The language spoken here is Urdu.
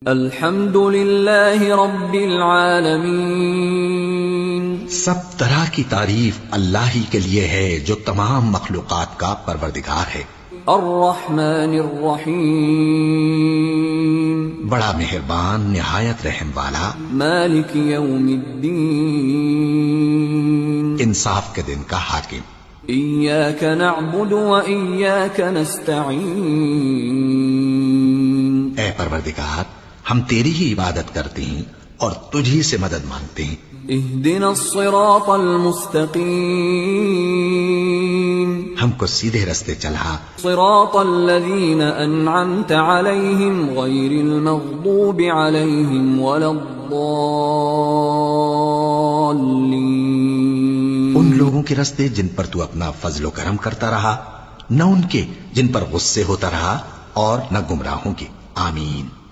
الحمد للہ رب العالمین، سب طرح کی تعریف اللہ ہی کے لیے ہے جو تمام مخلوقات کا پروردگار ہے۔ الرحمن الرحیم، بڑا مہربان نہایت رحم والا، مالک یوم الدین، انصاف کے دن کا حاکم۔ ایاک نعبد و ایاک نستعین، اے پروردگار ہم تیری ہی عبادت کرتے ہیں اور تجھ ہی سے مدد مانگتے ہیں۔ اہدنا الصراط المستقیم، ہم کو سیدھے رستے چلا، صراط الذین انعمت علیہم غیر المغضوب علیہم ولا الضالین، ان لوگوں کے رستے جن پر تو اپنا فضل و کرم کرتا رہا، نہ ان کے جن پر غصے ہوتا رہا اور نہ گمراہوں کے۔ آمین۔